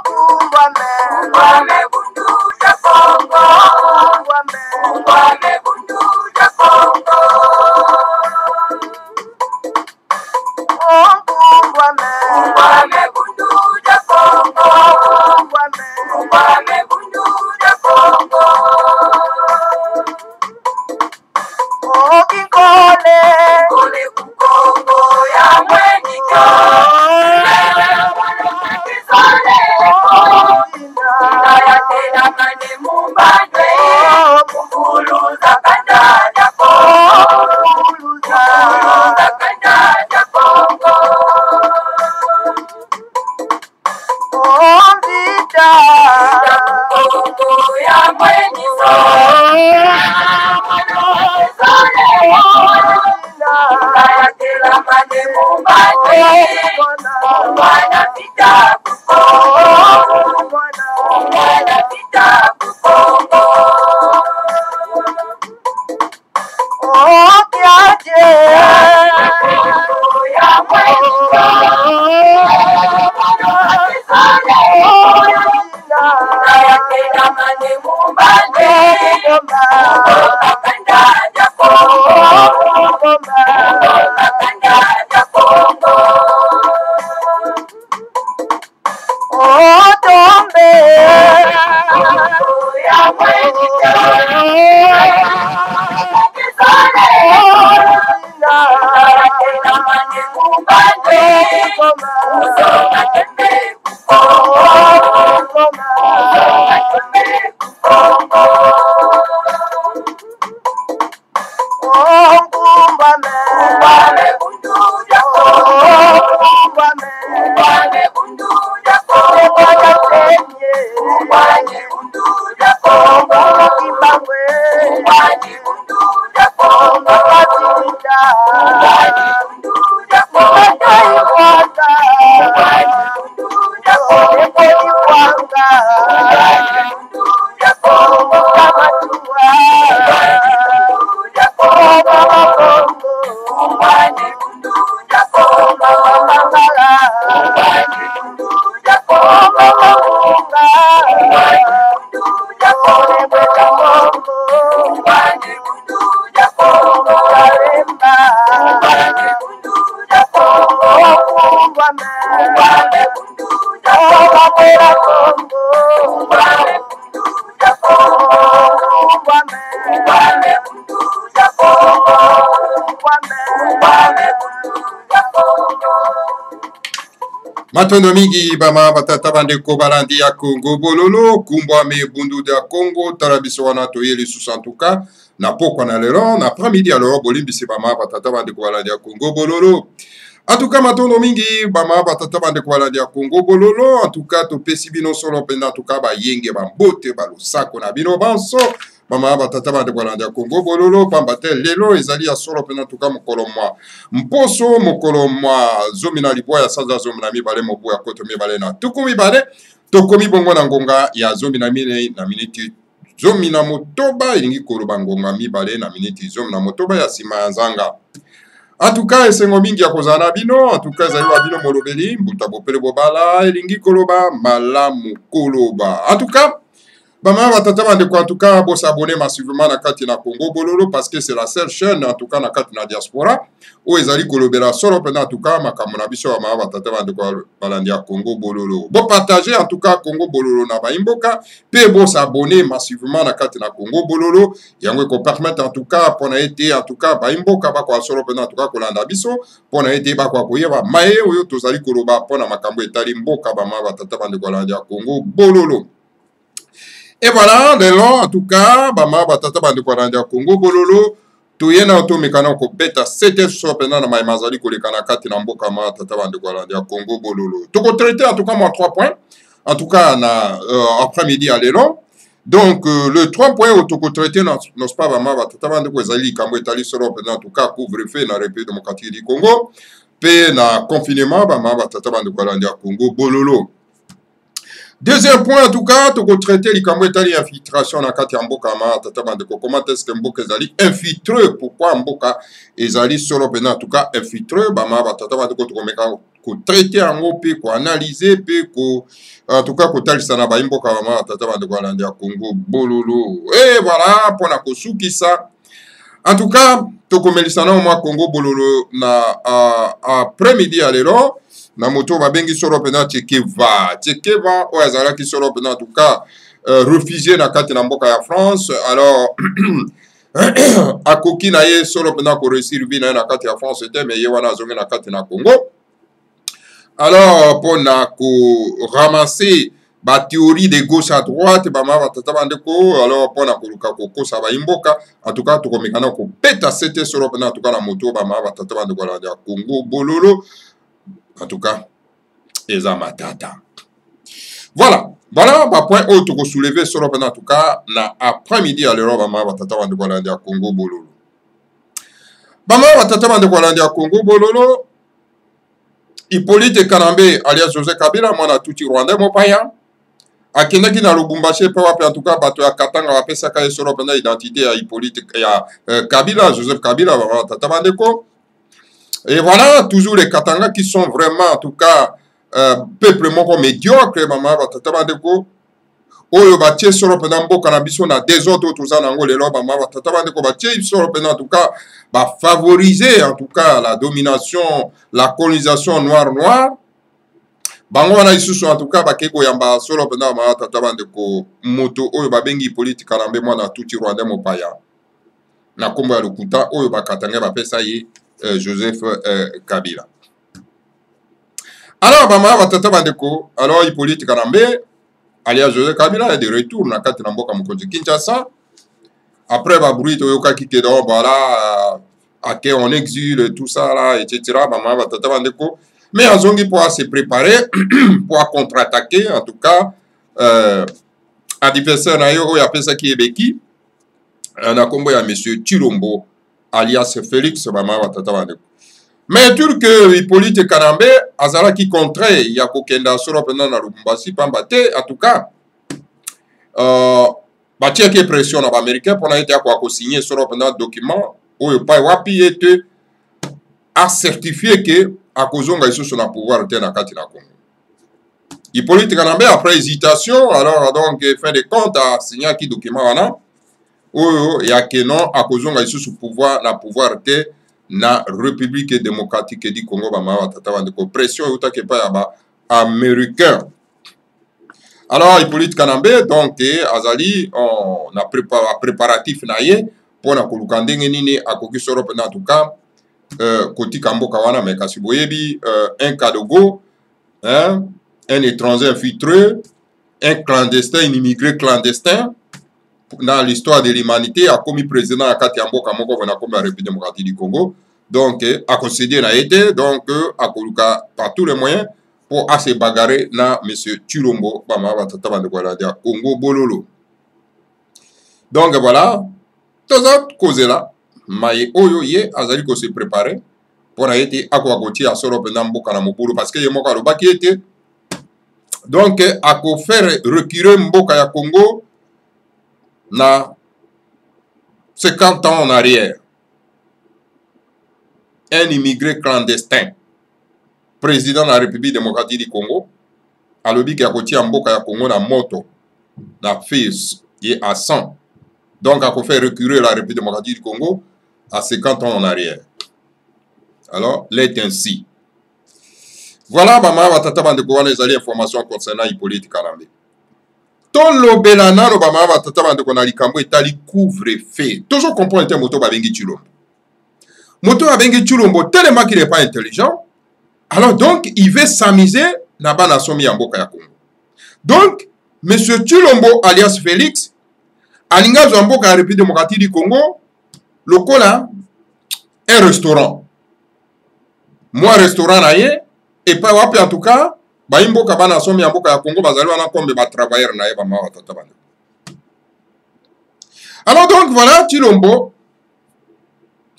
Ungwame bundu ja Kongo. Ungwame bundu ja Kongo. Ungwame bundu ja Kongo. Ungwame bundu ja Kongo. Okikole Kole kukongo ya mweniko. Ndaya tena mane mumbandwe. Mukuluza kanda ja Kongo. Mukuluza kanda ja Kongo. Omvita Kongo ya mweniko. Ndaya tena mane mumbandwe. Mwana vita kukongo. Mwana vita kukongo. Okiaje Kongo ya mweniko. Ndaya tena mane mumbandwe. Kanda ja Kongo. Kanda ja Kongo. Otombe Kongo ya mweniko. Ndaya tena mane mumbandwe. Usonga tembe kukongo. Usonga tembe kukongo. Ungwame bundu ja Kongo. Ungwame bundu ja Kongo. Ungwame bundu ja Kongo. Ungwame bundu ja Kongo. Ungwame bundu ja Kongo. Ungwame bundu ja Kongo. Ungwame bundu ja Kongo. Matondo mingi bama batata bandeko balandi ya Kongo bololo Ungwame bundu da Kongo tarabiso wana toyeli susantuka na pokwa na lelo na après-midi alors bolimbisi bama batata bandeko balandi ya Kongo bololo. En tout cas matondo mingi bama batata bandeko balandi ya Kongo bololo. En tout cas topesi bino solo penda en tout cas ba yenge ba mbote ba lusako na bino banso bama batata bandeko balandi ya Kongo bololo pambate lelo ezali ya solo penda en tout cas mokolo mwa mposo mokolo mwa zomi na libwa ya sanza zomi na mibale mobu ya koto mibale na tuku mibale tokomi bongo na ngonga ya zomi na mine na miniti zomi na motoba elingi koloba ngonga mibale na miniti zomi na motoba ya sima ya nzanga. En tout cas esengo mingi ya kozala na bino en tout cas ezali wa bino molobeli mbuta bopele bobala elingi koloba malamu koloba. En tout cas bama batata bandeko en tout cas bo s'abonner massivement na kati na Congo bololo parce que c'est la seule chaîne en tout cas na kati na diaspora o ezali kolobela solo pena en tout cas makambo na biso bama batata bandeko balandi ya Congo bololo bo partager en tout cas Congo bololo na baimboka pe bo s'abonner massivement na kati na Congo bololo yango ko permettre en tout cas pona été en tout cas baimboka ba kwa solo pena en tout cas kolanda biso pona été ba kwa koyeba maye oyo tozali koloba pona makambo etali mboka bama batata bandeko balandi ya Congo bololo. Et voilà, de long, en tout cas, bama batata bandeko balandi ya Congo bololo tuyena auto mekana ko beta 7 so pena na maimazali ko lekana kati na mboka ma tata bandeko balandi ya Congo bololo. Toko traiter en tout cas moi 3 points. En tout cas na après-midi à l'élan. Donc le 3 points au toko traiter nos pas bama batata bandeko ezali kambo etali solo pena en tout cas couvre-feu na République démocratique du Congo. Pe na confinement bama batata bandeko balandi ya Congo bololo. Deuxième point, en tout cas, tu peux traiter les camouetali infiltration dans kati mboka ma tata bandeko. Comment est-ce que mboka ezali infiltré? Pourquoi mboka ezali solo pena en tout cas infiltré? Bama tata bandeko tu komeka traiter yango pe ko analyser pe ko en tout cas ko talisa na ba imboka mama tata bande ko alandi ya Congo bololo et voilà pona ko sukisa en tout cas tokomelisa na mwa Congo bololo na après-midi à lelo na moto babengi solo pena Tchekeva o azala ki solo pena en tout cas réfugié na kati na mboka ya France alors akoki na ye solo pena ko réussir bi na kati ya France était mais ye wana zonge na kati na Congo alors pour na ko ramasser ba théorie de gauche à droite ba ma tata bandeko alors pour na ko luka ko kosa ba imboka en tout cas to komekana ko peta c'était solo pena en tout cas na moto ba ma tata bandeko la ya Congo bololo en tout cas eza matata voilà bah point haut to soulever sur le en tout cas na après-midi à l'Europe ba tata bande ko landia Congo bololo ba tata bande ko landia Congo bololo Hippolyte Kanambe alias Joseph Kabila mwana tuti Rwanda mopaya akendaki na Lubumbashi pa wapi en tout cas bato ya Katanga bapesa ka sur le identité ya Hippolyte ya Kabila Joseph Kabila ba tata bande ko et voilà toujours les Katanga qui sont vraiment en tout cas peuple moko médiocre mama batata bandeko oyo batie solo pena mboka na biso na désordre toza nango lelo mama batata bandeko batie solo pena en tout cas ba favoriser en tout cas la domination la colonisation noir bango wana isusu en tout cas bakeko yamba solo pena mama batata bandeko moto oyo babengi politique Kanambe mwana tuti Rwanda mopaya na kombo ya lokuta oyo bakatanga bapesa ye Joseph Kabila. Alors, Bama Batata Bandeko, alors Hippolyte Kanambe, alias Joseph Kabila, est de retour dans la Mboka Mokonzi Kinshasa. Après, Babruit, Toyoka Kikedon, voilà, Ake en exil, tout ça, là, etc. Bama Batata Bandeko. Mais Azongi pourra se préparer pour contre-attaquer, en tout cas, adversaire Nayo, il y a ça qui est Beki. On a combo à M. Chilombo, alias Félix, Bama Batata Bandeko. Mais tout que Hippolyte Kanambe azala qui contrait ya kokenda solo pendant na Lubumbashi pambate en tout cas batia qui pression na américain pour na été ko signer solo pendant document oyo pa wapi ete a certifié que akozonga iso na pouvoir te na kati na Congo. Hippolyte Kanambe après hésitation alors donc fin de compte a signé qui document wana oyo ya que non akozonga iso sous pouvoir na pouvoir te na République démocratique du Congo ba ma tata bandeko pression utake pa ya ba américain. Alors Hippolyte Kanambe donc azali on a préparatif na ye pour na koluka ndenge nini akoki soro pena en tout cas koti kamboka wana mais kasi boyebi un kadogo hein un étranger infiltré un clandestin un immigré clandestin dans l'histoire de l'humanité a commis président à kati mboka moko vona comme la République démocratique du Congo donc a concédé na été donc a koluka par tous les moyens pour se bagarrer na monsieur Chilombo bama batata bande ko la dia Congo bololo. Donc voilà tous autres causes là mais oyo ye azali ko se préparer pour na été akoti a solo pendant mboka na mobulu parce que ye moka lo baki été donc a ko faire reculer mboka ya Congo na 50 ans en arrière. Un immigré clandestin, président de la République démocratique du Congo, a lobby qui a côté en mboka ya Congo na moto, na fils et à 100. Donc a fait reculer la République démocratique du Congo à 50 ans en arrière. Alors, l'est ainsi. Voilà, maman, batata bande ko wana ezali information concernant Hippolyte Kanambe. Tolobela nano ba mama tata bande ko na likambo etali couvre-feu. Toujours comprendre te moto babengi Chilombo. Moto babengi Chilombo tellement qu'il n'est pas intelligent. Alors donc il veut s'amuser na bana somi ya mboka ya Congo. Donc monsieur Chilombo alias Félix alinga zo mboka ya République démocratique du Congo lokola un restaurant. Moi restaurant na ye et pas wapi en tout cas ba imboka bana somi ya mboka ya Congo bazali wana kombe ba travailleur na ye ba mawa tata bande. Alors donc voilà Chilombo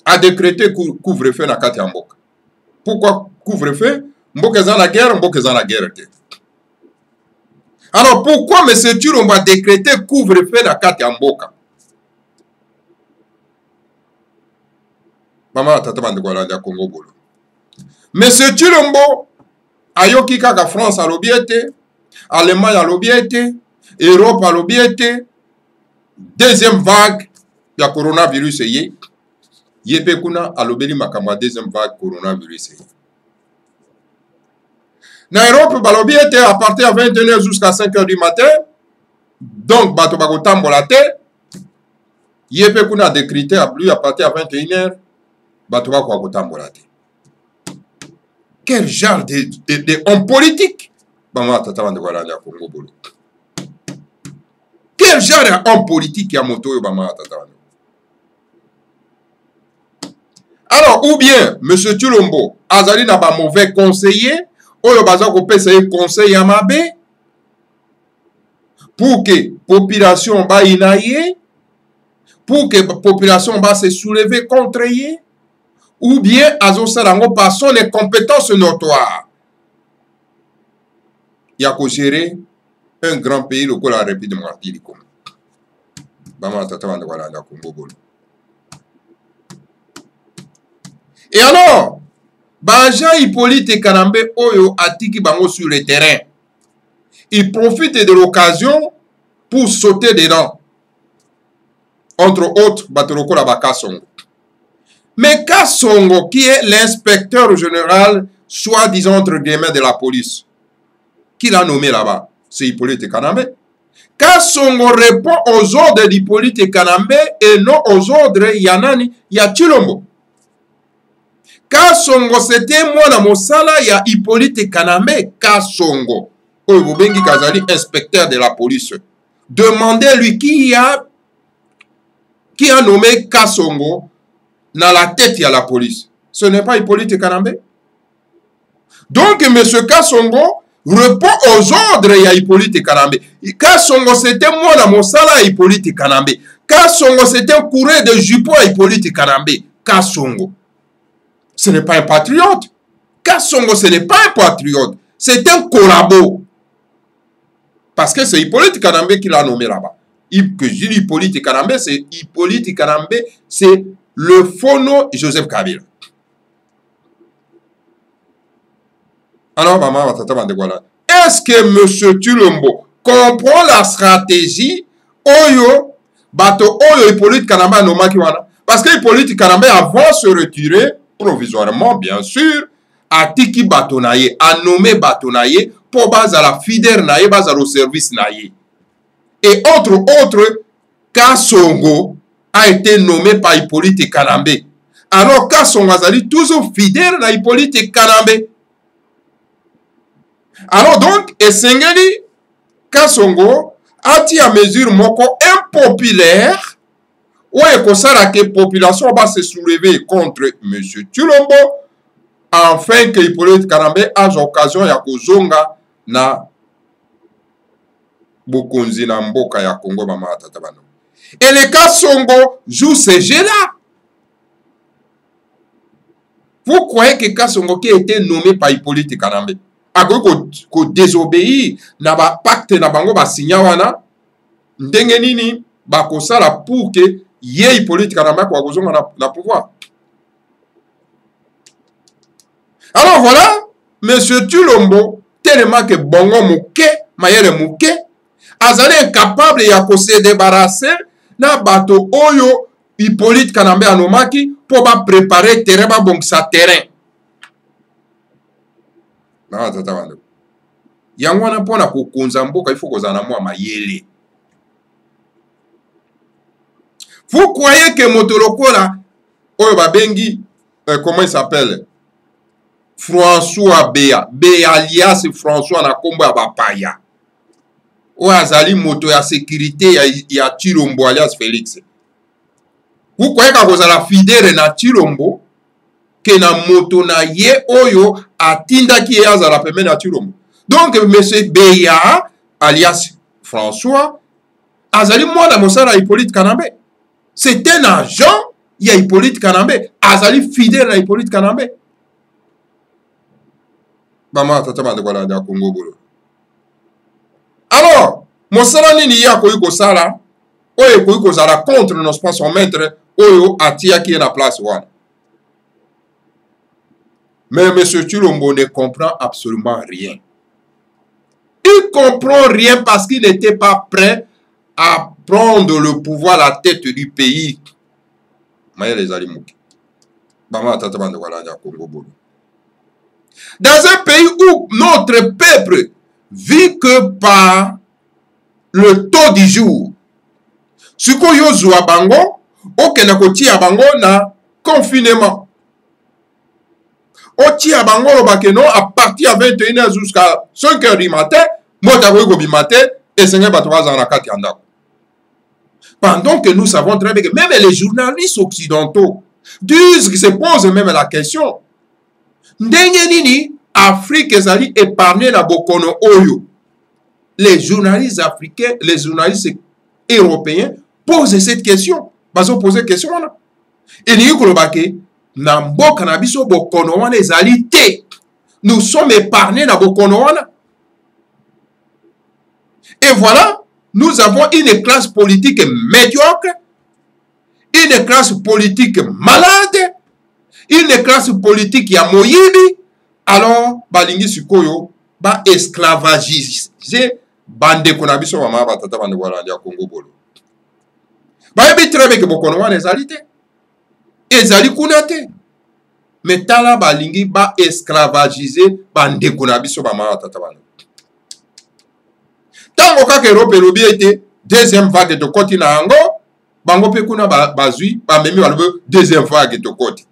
a décrété couvre-feu na kati ya mboka. Pourquoi couvre-feu? Mboka za na guerre te. Alors pourquoi monsieur Chilombo a décrété couvre-feu na kati ya mboka? Mama tata bande kwa la Congo bolo. Monsieur Chilombo ayoki kaka France alobi ete, Allemagne alobi ete, Europe alobi ete, deuxième vague ya coronavirus ye, yepe kuna alobeli makambo ya deuxième vague coronavirus ye. Na Europe balobi ete à partir de 21h jusqu'à 5h du matin, donc bato bakotambola te, yepe kuna décrété à plus à partir de 21h, bato bakotambola te. Quel genre de homme politique? Quel genre d'homme politique a moto? Alors, ou bien, M. Tshilombo, Azali n'a pas mauvais conseiller, ou le bazar ko pesa conseil à Mabe, pour que la population va inaye, pour que la population va se soulever contre lui, ou bien Azo Sarango par son les compétences notoires. Il y a qu'à gérer un grand pays, le la République démocratique du Congo. Et alors, Banja Hippolyte Kanambe Oyo Atiki Bango sur le terrain. Il profite de l'occasion pour sauter dedans. Entre autres, Batoroko Labakasongo. Mais Kassongo, qui est l'inspecteur général, soi-disant entre guillemets de la police, qui l'a nommé là-bas, c'est Hippolyte Kanambe. Kassongo répond aux ordres d'Hippolyte Kanambe et non aux ordres Yanani Tshilombo. Kassongo, c'était moi dans mon sala, il y a Hippolyte Kanambe. Kassongo, Oyobengi Kazali, inspecteur de la police. Demandez-lui qui a nommé Kassongo dans la tête, il y a la police. Ce n'est pas Hippolyte Kanambe. Donc, M. Kassongo répond aux ordres, il y a Hippolyte Kanambe. Kassongo, c'était moi dans mon salaire, Hippolyte Kanambe. Kassongo, c'était un courrier de jupon à Hippolyte Kanambe. Kassongo, ce n'est pas un patriote. Kassongo, ce n'est pas un patriote. C'est un collabo. Parce que c'est Hippolyte Kanambe qui l'a nommé là-bas. Que je dis Hippolyte Kanambe, c'est Hippolyte Kanambe, c'est le phono Joseph Kabila. Alors, maman, est-ce que M. Tshilombo comprend la stratégie Oyo, Bato Oyo Hippolyte Kanambe nomaki wana? Parce que Hippolyte Kanambe, avant se retirer, provisoirement, bien sûr, a tiki Batonaye, a nommé Batonaye pour baser la fidèle naye, baser au service naye. Et entre autres, Kassongo a été nommé par Hippolyte Kanambe. Alors Kassongo azali toujours fidèle à Hippolyte Kanambe. Alors donc, Esengeli Kassongo a dit à mesure moko impopulaire où est que la population va se soulever contre M. Tshilombo afin que Hippolyte Kanambe a l'occasion ya kozonga na Bokonzi na mboka ya Congo mama tatabano. Et le Kassongo joue ce jeu-là. Vous croyez que Kassongo qui a été nommé par Hippolyte Kanambe a ko désobéir na ba pacte na bango ba signa wana ndenge nini ba kosala pour que ye Hippolyte Kanambe ko kozonga na pouvoir. Alors voilà, monsieur Tshilombo tellement que bongo muke mayele muke azali incapable ya ko se débarrasser na bato oyo Hippolyte Kanambe anomaki pour ba préparer terrain ba bongisa terrain. Na tata wando. Yango wana pona ko konza mboka il faut kozana mwa mayele. Vous croyez que Motolokola oyo babengi comment il s'appelle? François Béa alias François na kombo ya bapaya. Ou azali moto ya sécurité ya Tshilombo alias Félix. Vous croyez que vous allez fidèle na Tshilombo que na moto na ye oyo atinda ki azala peme na Tshilombo. Donc monsieur Béa alias François azali mwana mosala Hippolyte Kanambe. C'est un agent ya Hippolyte Kanambe. Azali fidèle à Hippolyte Kanambe. Maman tata de voilà da Congo bolo. Alors, mosala nini ya koyi kosala oyo koyi kozala contre nos pas son maître oyo atia ki na place wana. Mais M. Tshilombo ne comprend absolument rien. Il ne comprend rien parce qu'il n'était pas prêt à prendre le pouvoir à la tête du pays. Dans un pays où notre peuple vit que par le taux du jour. Ce qu'on y a bango, aucun côté à bango na confinement. Oti à bango le bakeno à partir de 21h jusqu'à 5h du matin, mota ko bi matin et 5h batwa za na kati anda. Pendant que nous savons très bien que même les journalistes occidentaux disent qu'ils se posent même la question. Ndenge nini Afrique ezali épargné na bokono oyo. Les journalistes africains, les journalistes européens posent cette question. Bazo poser question là. Et ni kolobake na mboka na biso bokono wana ezali te. Nous sommes épargnés na bokono wana. Et voilà, nous avons une classe politique médiocre, une classe politique malade, une classe politique ya moyibi. Alors, balingi sikoyo ba esclavagiser bande konabiso mama batata bande wala ya Congo bolo. Ba yebi trebe ke bokono wana ezali te. Ezali kuna te. Mais tala balingi ba esclavagiser bande konabiso mama batata bande. Tango kaka Europe elobi ete deuxième vague de koti na ango, bango pe kuna bazui ba memi walobe deuxième vague de koti.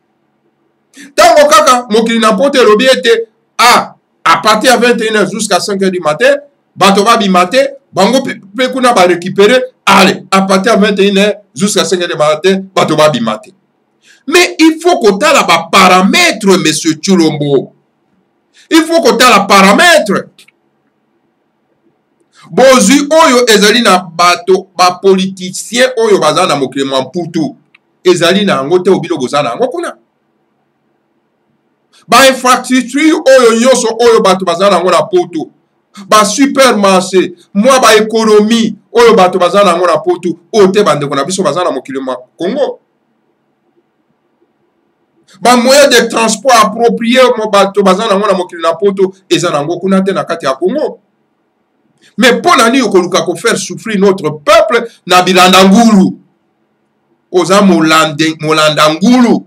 Tango kaka mokili na pote elobi ete à partir de 21h jusqu'à 5h du matin, bato ba bimate, bango pe kuna ba récupérer, allez, à partir de 21h jusqu'à 5h du matin, bato ba bimate. Mais il faut qu'on ait la paramètre, monsieur Tshilombo. Il faut qu'on ait la paramètre. Bozu oyo ezali na bato ba politicien oyo baza na mokili Mamputu ezali na ngote obilo bozana ngo kuna ba infrastructure oyo nyoso oyo bato baza na ngo na poto ba supermarché moi ba économie oyo bato baza na ngo na poto ote bande ko na biso baza na mokili ma Congo ba moyen de transport approprié mo bato baza na ngo na mokili na poto ezana ngo kuna te na kati ya Congo. Mais pour nani okoluka ko faire souffrir notre peuple na bilanda ngulu oza molanda ngulu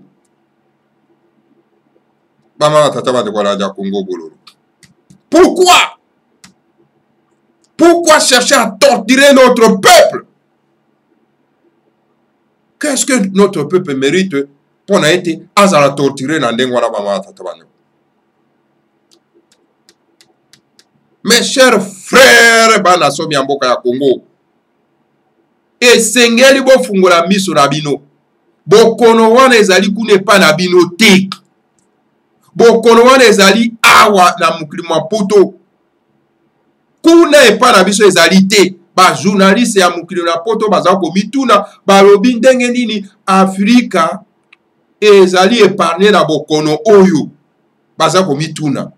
bama tata ba de kwala Congo bololo. Pourquoi chercher à torturer notre peuple? Qu'est-ce que notre peuple mérite pour na été azala torturer na ndengo na bama tata ba. Mes chers frères, bana somi amboka ya Congo. Esengeli bo fungola miso na bino. Bokono wana ezali kune pa na bino te. Bokono wana ezali awa na mokili Maputo. Kuna epa na biso ezali te. Ba journaliste ya mokili na poto baza ko mituna balobi ndenge nini Afrika ezali épargné na bokono oyo. Baza ko mituna.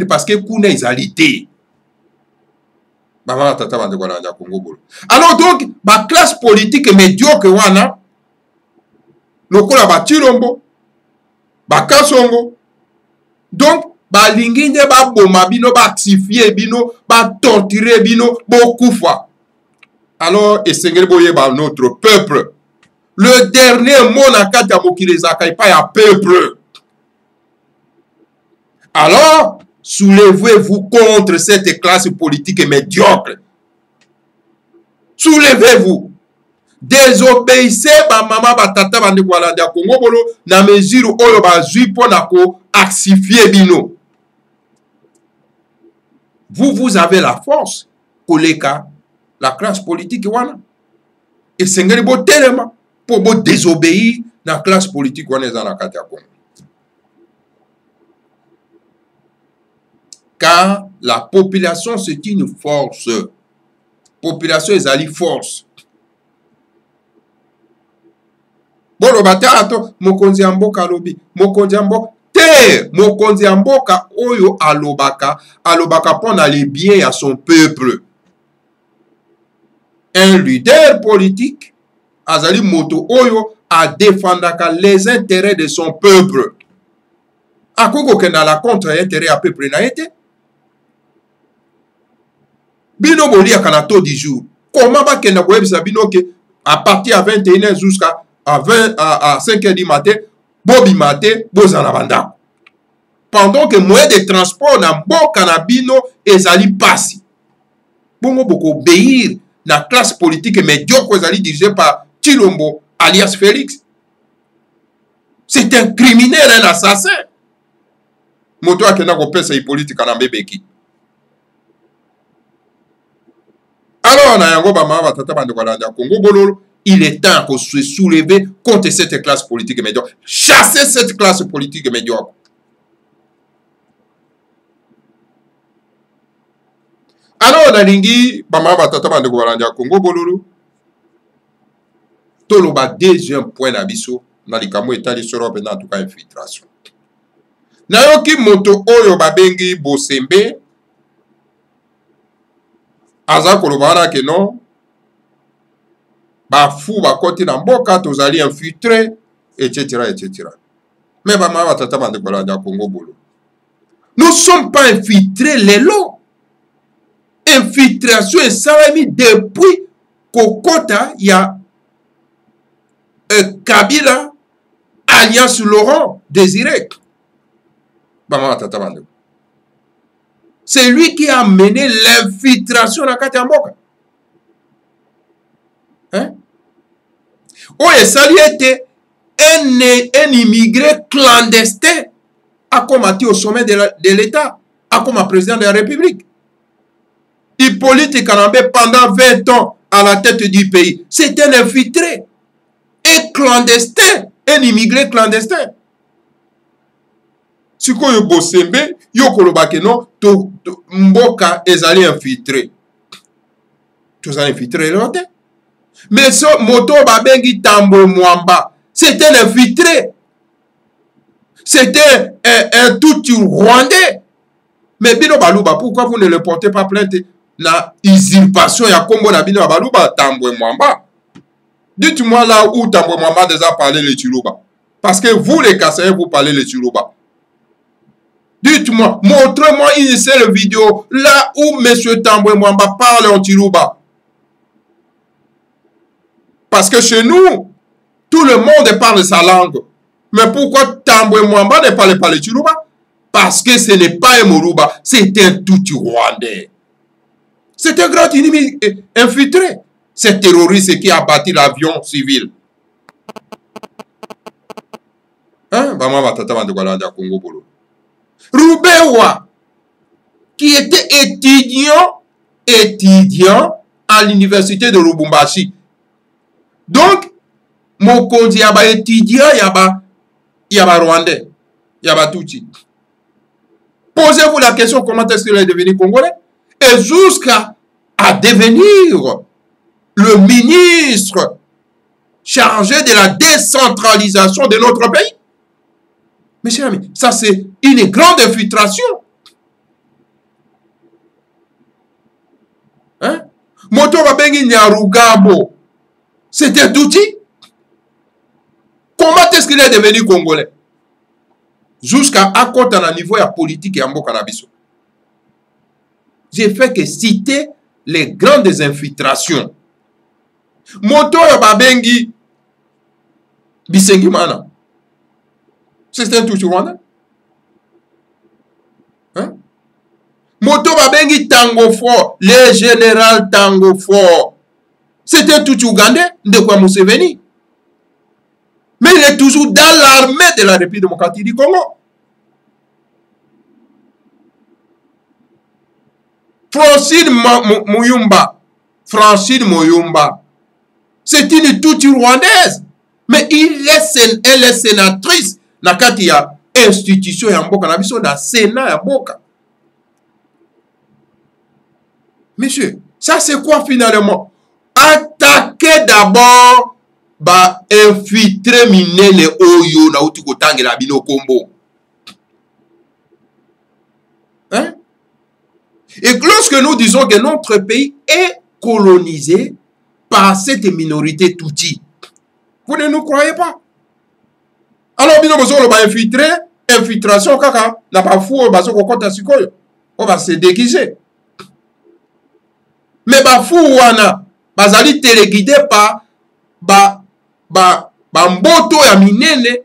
Parce que kuna ezalité. Alors donc, la classe politique médiocre wana, lokola ba Tshilombo, ba Kasongo, donc ba linginde ba boma bino, ba actifier bino, ba torturer bino, beaucoup fois. Alors, esengeli boye ba notre peuple. Le dernier mot na kati ya mokili ezaka epai ya peuple. Alors, soulevez-vous contre cette classe politique médiocre. Soulevez-vous. Désobéissez ba mama ba tata ba ndeko ala ya Congo bolo na mesure oyo ba zui pona ko axifier bino. Vous avez la force koleka la classe politique wana. Et sengeli bo telema pour bo désobéir na classe politique wana za na kati ya Congo. Car la population c'est une force. Population ezali force. Bolo batato mokonzi ya mboka alobi, mokonzi ya mboka te, mokonzi ya mboka oyo alobaka pona les biens à son peuple. Un leader politique azali moto oyo a défendaka les intérêts de son peuple. Akoko ke na la contre-intérêt à peu près na été. Bino boli akana taux du jour. Comment va que na boyebisa bino ke à partir à 21h jusqu'à à 5h du matin, bobi matin, bozana banda. Pendant que moyen de transport na mboka na bino ezali passi. Bongo boko obéir la classe politique médiocre dirigée par Chilombo alias Félix. C'est un criminel, un assassin. Moto akena ko pesa politique na mbebeki. Alors na yango ba mama tata bande kwa landa Congo bololo, il est temps qu'on se soulever contre cette classe politique médiocre. Chasser cette classe politique médiocre. Alors nalingi ba mama tata bande kwa landa Congo bololo. Toloba deuxième point na biso na likamo etali soro pe na tuka infiltration. Nayoki moto oyo babengi Bosembe aza kolobana ke non bafu bakoti na mboka tozali infiltré etc etc. Mais ba mama tata bande kwa landa Congo bolo. Nous sommes pas infiltrés les lots. Infiltration et salami depuis Kokota il y a Kabila Alliance Laurent Désiré. C'est lui qui a mené l'infiltration dans Katamboka. Hein? Oh, et ça lui était un immigré clandestin à combattre au sommet de l'État, à comme président de la République. Hippolyte Kanambe, pendant 20 ans à la tête du pays, c'est un infiltré. Un clandestin, un immigré clandestin. Si vous Bosembe, yo kolobake non, to mboka ezali infiltré. Tous infiltré l'autre. Mais ce moto babengi Tambo Mwamba, c'était un infiltré. C'était un tout rwandais. Mais bino baluba, pourquoi vous ne le portez pas plainte na usurpation ya kombo na bino baluba Tambo Mwamba? Dites-moi là où Tambo Mwamba a déjà parlé le Chiluba. Parce que vous, les Kassaïens, vous parlez le Chiluba. Dites-moi, montrez-moi une seule vidéo là où M. Tambo Mwamba parle en Chiluba. Parce que chez nous, tout le monde parle sa langue. Mais pourquoi Tambo Mwamba ne parle pas le Chiluba? Parce que ce n'est pas un Moruba, c'est un tout rwandais. C'est un grand ennemi infiltré. C'est terroriste qui a bâti l'avion civil. Hein? Roubewa, qui était étudiant à l'université de Lubumbashi. Donc, Mokonzi yaba étudiant, yaba rwandais, yaba touti. Posez-vous la question, comment est-ce qu'il est devenu congolais? Et jusqu'à devenir le ministre chargé de la décentralisation de notre pays. Mes chers amis, ça c'est une grande infiltration. Hein? Moto Babengi Nyarugabo, c'était d'outil. Comment est-ce qu'il est devenu congolais? Jusqu'à côté à niveau de politique et en Bokanabiso. J'ai fait que citer les grandes infiltrations. Moto Babengi Bisengimana. C'est un tout rwandais. Hein? Moto Babengi Tango Fort, le général Tango Fort. C'est un tout ougandais de quoi Museveni. Mais il est toujours dans l'armée de la République démocratique du Congo. Francine Moyumba, c'est une toute rwandaise. Mais elle est sénatrice. Nakati ya institution ya mboka na biso na Sénat ya mboka. Monsieur, ça c'est quoi finalement? Attaquer d'abord ba infiltrer minele oyo na uti kotangela bino kombo. Hein? Et lorsque nous disons que notre pays est colonisé par cette minorité touti, vous ne nous croyez pas? Alors, bino bozo ba infiltré, infiltration kaka na bafu oyo bazokokota sikoyo oyo base déguise. Mais bafu wana bazali téléguidé par mboto ya minene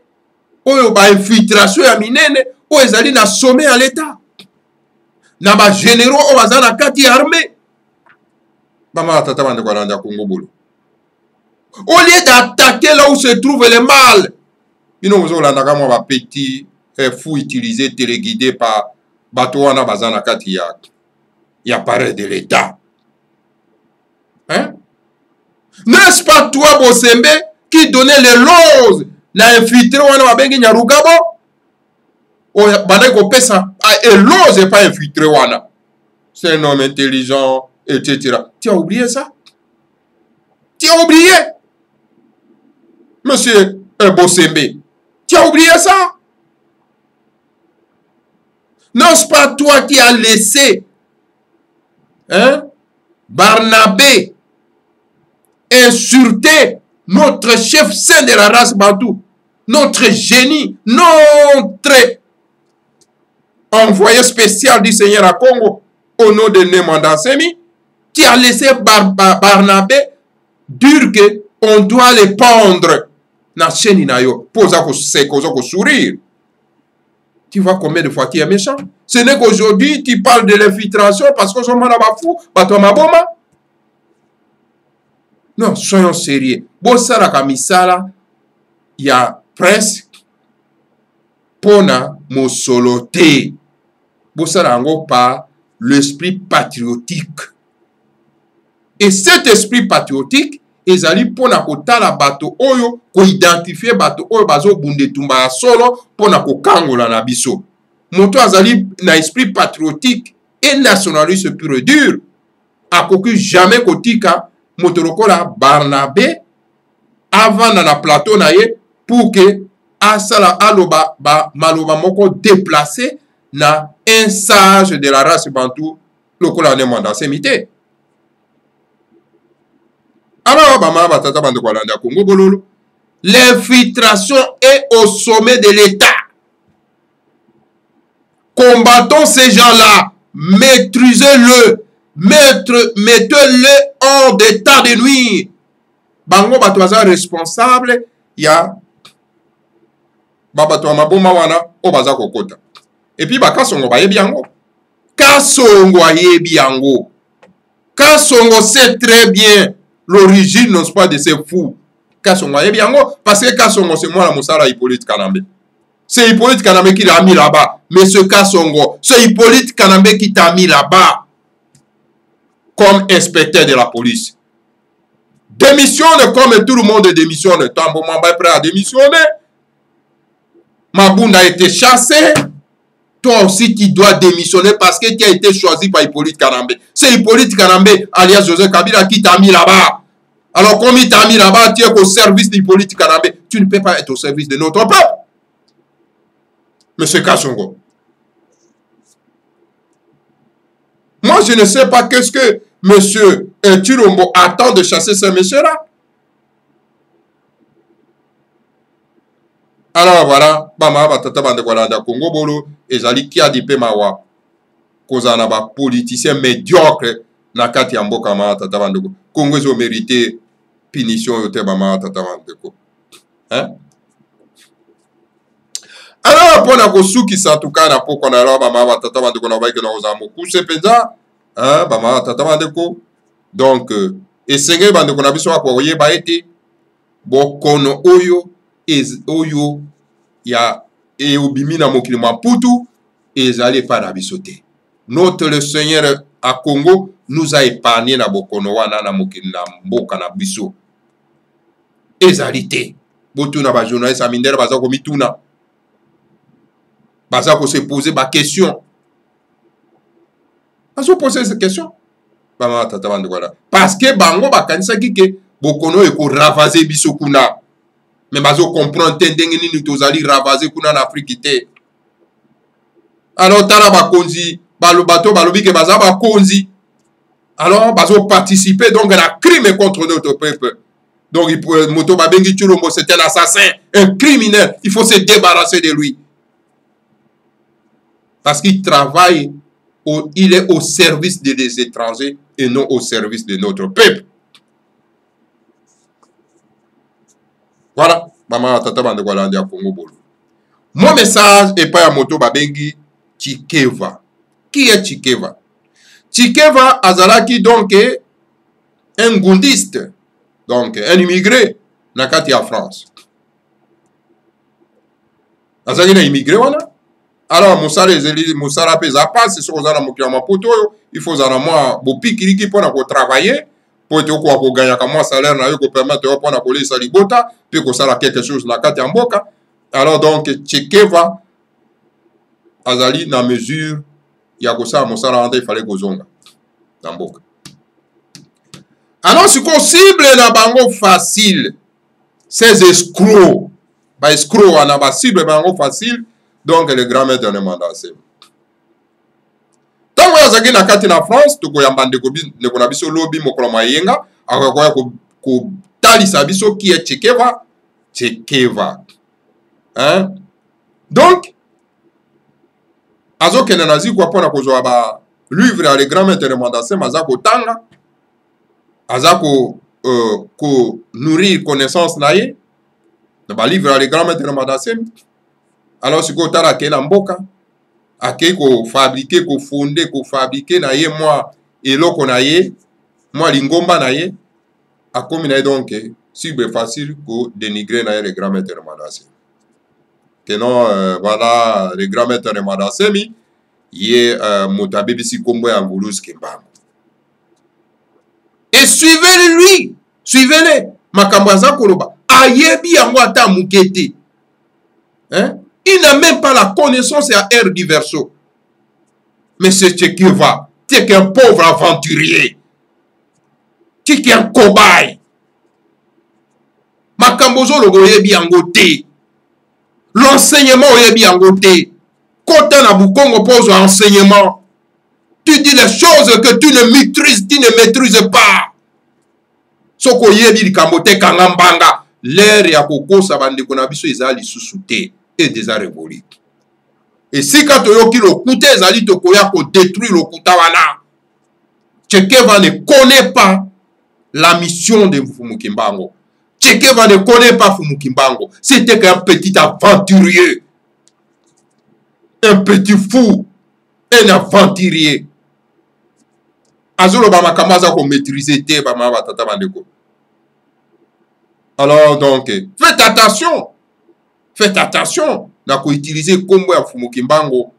oyo ba infiltration ya minene oyo ezali na sommet ya l'état na ba généraux oyo baza na kati ya armée. Bama tata bande kwa landa Congo bolo. Au lieu d'attaquer là où se trouve le mal, ils nous ont landaka moi ba petit fou utilisé téléguidé par bateau wana baza na kati ya appareil de l'état. Hein? N'est-ce pas toi Bosembe qui donnait les loses na infiltré wana babengi Nyarugabo? O bana ko pesa et lose pas infiltré wana. C'est un homme intelligent etc. Tu as oublié ça? Tu as oublié? Monsieur Bosembe, tu as oublié ça? N'est-ce pas toi qui as laissé Barnabé insulter notre chef saint de la race bantou, notre génie, notre envoyé spécial du Seigneur à Congo au nom de Nemanda Semi, qui a laissé Barnabé dire que on doit les pendre na chaîne nayo pour sourire. Tu vois combien de fois tu es méchant? Ce n'est qu'aujourd'hui tu parles de l'infiltration parce que son manabafou, batoma boma. Non, soyons sérieux. Bosala kamisala ya presse pona mosolote. Bosala ango par l'esprit patriotique. Et cet esprit patriotique ezali pona kotala bato oyo ko identifier bato oyo bazo bunde tumba ya solo pona ko kangola na biso. Moto azali na esprit patriotique et nationaliste pur et dur. Akoki jamais kotika moto lokola Barnabé avant na plateau na ye pour que asala aloba maloba moko déplacé na un sage de la race bantou lokola ne manda semité. Alors, l'infiltration est au sommet de l'État. Combattons ces gens-là. Maîtrisez-le. Mettez-le hors d'état de nuire. Bango batwaza responsable ya babatwa maboma wana obaza kokota. Et puis bakasongo bayebi yango. Kasongo ayebi yango. Kasongo sait très bien l'origine, n'est-ce pas, de ces fous. Kassongo, parce que Kassongo, c'est moi la Moussala Hippolyte Kanambe. C'est Hippolyte Kanambe qui l'a mis là-bas. Mais ce Kassongo, c'est Hippolyte Kanambe qui t'a mis là-bas comme inspecteur de la police. Démissionne comme tout le monde démissionne. Tambo Mamba est prêt à démissionner. Mabounda a été chassé. Toi aussi, tu dois démissionner parce que tu as été choisi par Hippolyte Kanambe. C'est Hippolyte Kanambe, alias José Kabila, qui t'a mis là-bas. Alors, comme il t'a mis là-bas, tu es au service d'Hippolyte Kanambe. Tu ne peux pas être au service de notre peuple. Monsieur Kassongo. Moi, je ne sais pas qu'est-ce que monsieur Chilombo attend de chasser ce monsieur-là. Alors voilà, bama batata bande kolanda Congo bolo ezali kia dipe mawa kozana ba politicien médiocre na kati ya mboka ma tata bande ko Congo ezo mérité punition yote bama tata bande ko. Hein? Alors pona ko suki satuka na poko na la bama batata bande ko na ba ke na oza mokuse penza hein bama tata bande ko. Donc esenge bande ko na biso ko yeba ete bokono oyo ya eubimi na mokili maputu ezali pa na bisote. Notre le Seigneur à Congo nous a épargné na bokono wana na mokili na mboka na biso. Ezali te. Botu na ba journaliste amindere baza ko mituna. Baza ko se poser ba question. Baza poser cette question. Bama tata bande voilà. Parce que bango bakanisa kike bokono eko ravaser biso kuna. Mais bazo comprendre tendenge nini tozali ravaser kuna na Afrique te. Alors tala bakonzi bato balobi ke baza bakonzi. Alors bazo participer donc à la crime contre notre peuple. Donc moto babengi Chilombo c'est un assassin, un criminel, il faut se débarrasser de lui. Parce qu'il travaille, il est au service des étrangers et non au service de notre peuple. Voilà. Maman, tata bande kwa landi ya Congo Bolo. Mon message est pas à moto babengi Chikeva. Qui est Chikeva? Chikeva azalaki donc un goundiste, donc un immigré nakati ya France. Azalaki na immigré wana. Alors musala ezeli musala peza passe sur ozana mokila mapoto il faut zana moi bopikiliki pona ko travailler pour te ko gagner ka moi salaire na yo ko permettre yo pona ko lesa libota puis ko sala quelque chose na kati ya mboka. Alors donc Chekeva azali na mesure ya ko sala musala anda il fallait ko zonga na mboka. Alors si ko cible na bango facile ces escrocs ba escrocs ana ba cible bango facile. Donc, le grand-mère de Mandassem. Tant que vous avez kati na France, tu peux y biso lobby mokolo mayenga, akakoya ko talisa biso qui est Chekeva, Chekeva. Hein? Donc, azo kene nazi kwa pona kozwa ba livre ya le grand-mère de Mandassem azako tanga, azako ko nourrir connaissance na ye, ba livre ya le grand-mère de Mandassem. Alors, si vous avez un mboka, ake ko fabriquer, ko fonder, ko fabriquer na ye moi et loko na ye, moi lingomba na ye, a comme na donc si c'est facile ko dénigrer na ye le grand maître de Mandassem. Que non voilà le grand maître de Mandassem, il est motabebi si kombo ya ngulus kimbango. Et suivez-le, suivez-le. Makambaza koloba ayebi yango ata mukete. Hein? Il n'a même pas la connaissance à air du verso. Mais c'est ce qui va. Tu es qu'un pauvre aventurier. Tu es qu'un cobaye. Makambozo logo yebi angote. L'enseignement yebi angote. Kota na bukongo pose enseignement. Tu dis des choses que tu ne maîtrises pas. Soko yebi likambote kangambanga. L'air ya koko sabande konabiso ezali susute. Et déjà révolu. Et si quand tu as le côté, zali to koya ko détruire le kuta wana. Chekeva ne connaît pas la mission de Fumukimbango. Chekeva ne connaît pas Fumukimbango. C'était qu'un petit aventurier. Un petit fou. Un aventurier. Azolo bama kamaza ko maîtriser te bama batata bandeko. Alors donc, faites attention. Faites attention na ko utiliser kombo ya Fumukimbango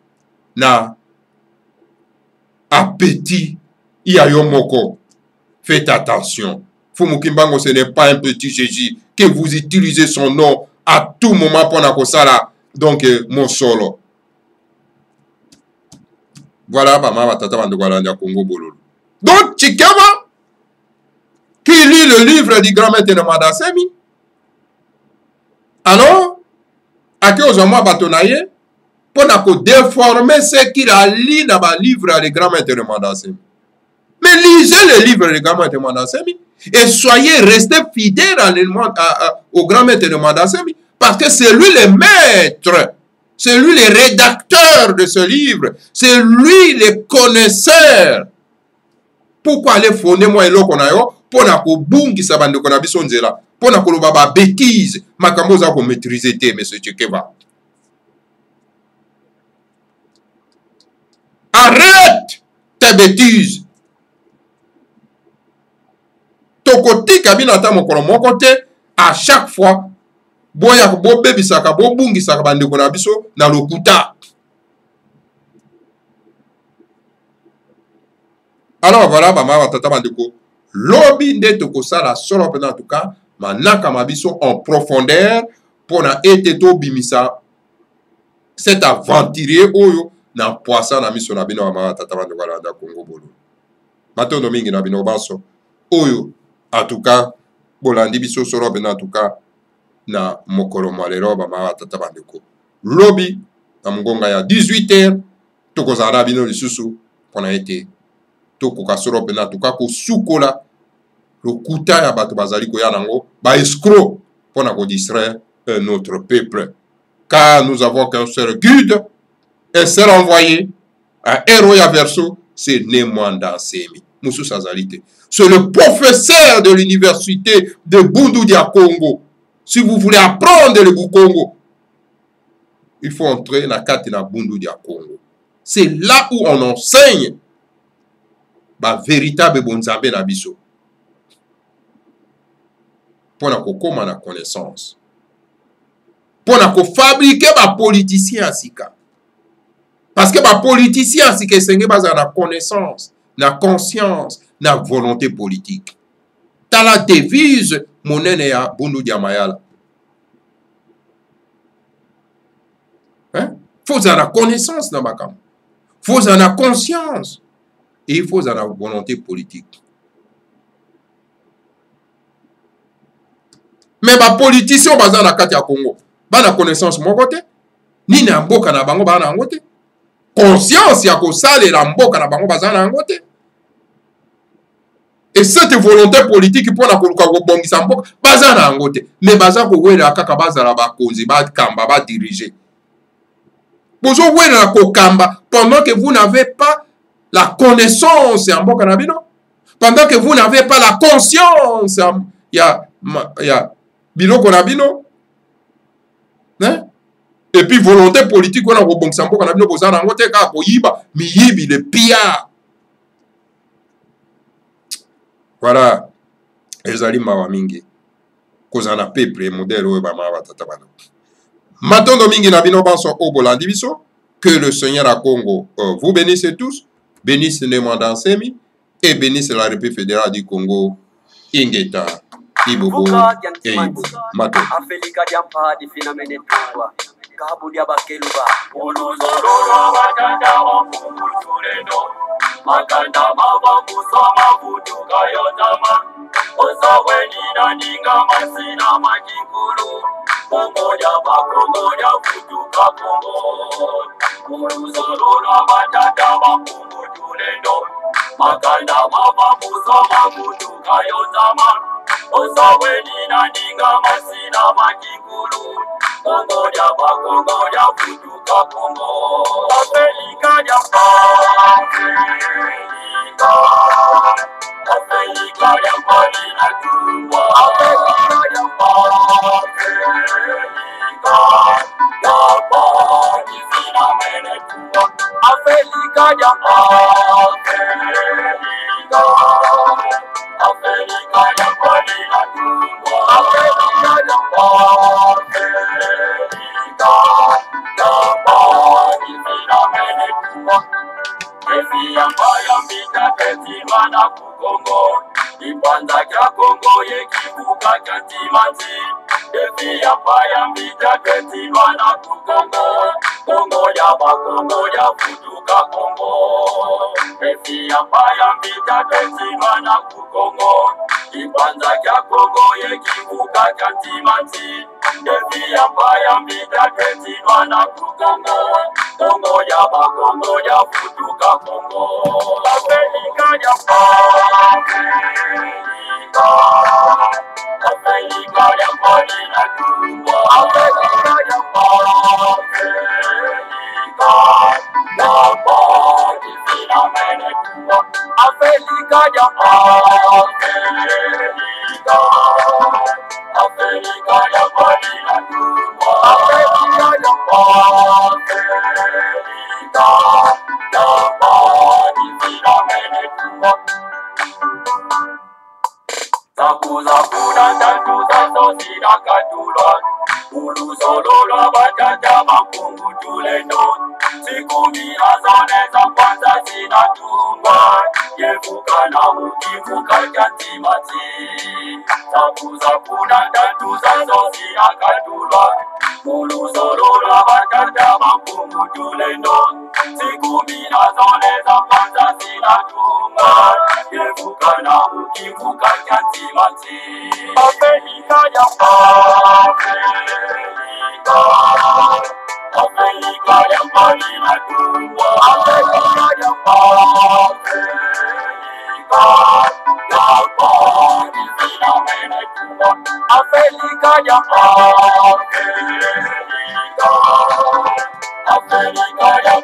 na appétit ya yo moko. Faites attention. Fumukimbango ce n'est pas un petit Jésus que vous utilisez son nom à tout moment pour na kosala donc mon solo. Voilà mama batata bande kwa landi ya Congo Bololo. Donc Chikeva qui lit le livre du grand maître de Mandassem. Alors ake ozoma batonaye pour déformer ce qu'il a lu dans le livre de grand maître de Mandassem. Mais lisez le livre de grand maître de Mandassem et soyez restés fidèles au grand maître de Mandassem parce que c'est lui le maître, c'est lui le rédacteur de ce livre, c'est lui le connaisseur. Pourquoi aller fonder moi et l'autre pour na ko bungi sabande ko na biso nzela pour na ko loba ba bêtise makambo za ko maîtriser te monsieur Chekeva. Arrête tes bêtises. Tokoti kabina ta mokolo moko te à chaque fois boya ko bo bebisaka bo bungi saka bande ko na biso na lokuta. Alors voilà mama tata bandeko lobby nde tokosala solo pena en tout cas manaka mabiso en profondeur pour na ete to bimisa cet aventurier oyo na poisson na miso na bino mama tata bandeko la Congo Bolo matondo mingi na bino baso oyo en tout cas bolandi biso solo pena en tout cas na mokolo malero mama tata bandeko lobby na ngonga ya 18h tokozala bino lisusu pona ete tokoka solo pena tuka ko sukola lokuta ya bato bazali ko ya nango ba escroc pona ko distraire notre peuple car nous avons qu'un seul guide un seul envoyé, un héros ya verso, c'est Nemwanda Nsemi. Moussou Sazalite. C'est le professeur de l'université de Bundu dia Congo. Si vous voulez apprendre le Congo, il faut entrer dans la carte de Bundu dia Congo. C'est là où on enseigne la véritable bonzambe na biso. Pour qu'on la connaissance. Pour qu'on fabrique les politiciens sika. Parce que les politiciens sika sont la connaissance, la conscience, la volonté politique. Dans la devise monene ya Bundu dia Mayala. Hein? Faut avoir la connaissance dans ma cam. Faut avoir la conscience. Et il faut avoir la volonté politique. Mais les politiciens sont dans la carte ya Congo. Ba na connaissance mon côté. Ni na mboka na bango ba na ngote. Conscience ya ko sale la mboka na bango ba na ngote. Et cette volonté politique pour na koluka ko bongisa mboka ba na ngote. Mais baza ko wela kaka bazala ba konzi ba kamba ba diriger. Bozo wela ko kamba pendant que vous n'avez pas la connaissance en mboka na bino. Pendant que vous n'avez pas la conscience ya biloko na bino. Hein? Et puis volonté politique on a rebongisa mboka na bino boza na ngote ka ko yiba miyibi le pia. Voilà. Ezali mawa mingi. Kozana peuple modèle oyo ba mawa tata bana. Matondo mingi na bino banso obolandi biso. Que le Seigneur à Congo vous bénisse tous. Bénisse Nemwanda Nsemi et bénisse la République fédérale du Congo. Ingeta. Ibobo et Ibo. Mato. Afelika diampa di finamene tuwa. Kabu dia bakeluba. Oluzororo batanda wakumutulendo. Makanda maba musama butuka yotama. Osawe nina ninga masina makikulu. Kongo dia bakongo dia butuka Kongo. Oluzororo batanda wakumutulendo. Makanda maba musama butuka yotama. Osawe nina ninga masina makikulu. Kongo dia bakongo dia butuka Kongo. Afelika dia Afrika. Afelika dia Palina Tuwa. Afelika dia Afrika. Yapa Divina Mene Tuwa. Afelika dia Afrika. Afelika dia Palina Tuwa. Afelika dia Afrika. Yapa Divina Mene Tuwa. Efi ambaya mbita ketima na kukongo. Ipanza kya Kongo yekibuka kya timati. Efi ambaya mbita ketima na kukongo. Kongo ya bakongo ya futuka Kongo. Efi ambaya mbita ketima na kukongo. Ipanza kya Kongo yekibuka kya timati. Efi ambaya mbita ketima na kukongo. Kongo ya bakongo ya futuka Kongo. Afelika ya Afrika. Afelika ya Palina Tuwa. Afelika ya Afrika. Yapa Divina Mene Tuwa. Afelika ya Afrika. Afelika ya Palina Tuwa. Afelika ya Afrika. Yapa Divina Mene Tuwa. Zakuza kuna tantu zazo sina katulwa. Uluzololwa batata makungu tulendo. Sikumi azone za kwanza zinatungwa. Yevuka na ukivuka katimati. Zakuza kuna tantu zazo sina katulwa. Uluzololwa batata makungu tulendo. Sikumi azone za kwanza zinatungwa. Yevuka na ukivuka katimati. Afelika ya Afrika. Afelika ya Palina Tuwa. Afelika ya Afrika. Yapa Divina Mene Tuwa. Afelika ya Afrika. Afelika ya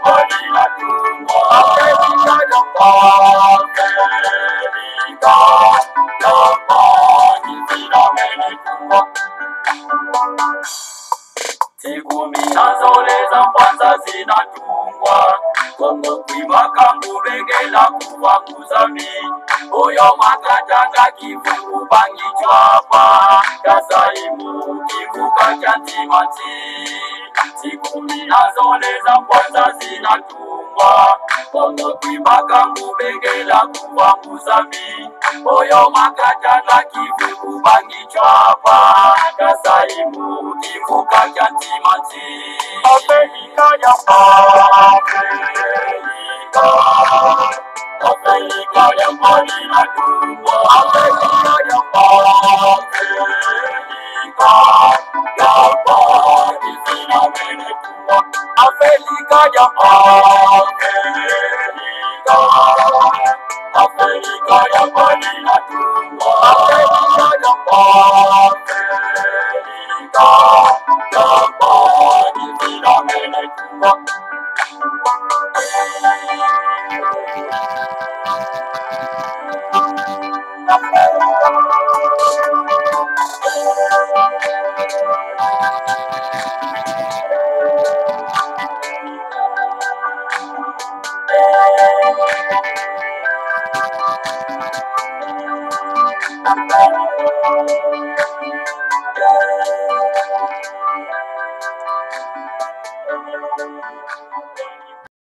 Siku minazoleza kwanza zinatungwa Kongo kwimakambu bengela kuvanguza mi Uyo makatanga kivuku bangi chwapa Kasaimu kivuka chantimati Siku minazoleza kwanza zinatungwa Kongo kwimakambu bengela kuvanguza mi Uyo makatanga kivuku bangi chwapa Kasaimu kivuka chantimati Afrika ya Afrika ya Marina Tumbo Afrika ya Isina Mene Tumbo Afrika ya Afrika ya Marina Tumbo Afrika ya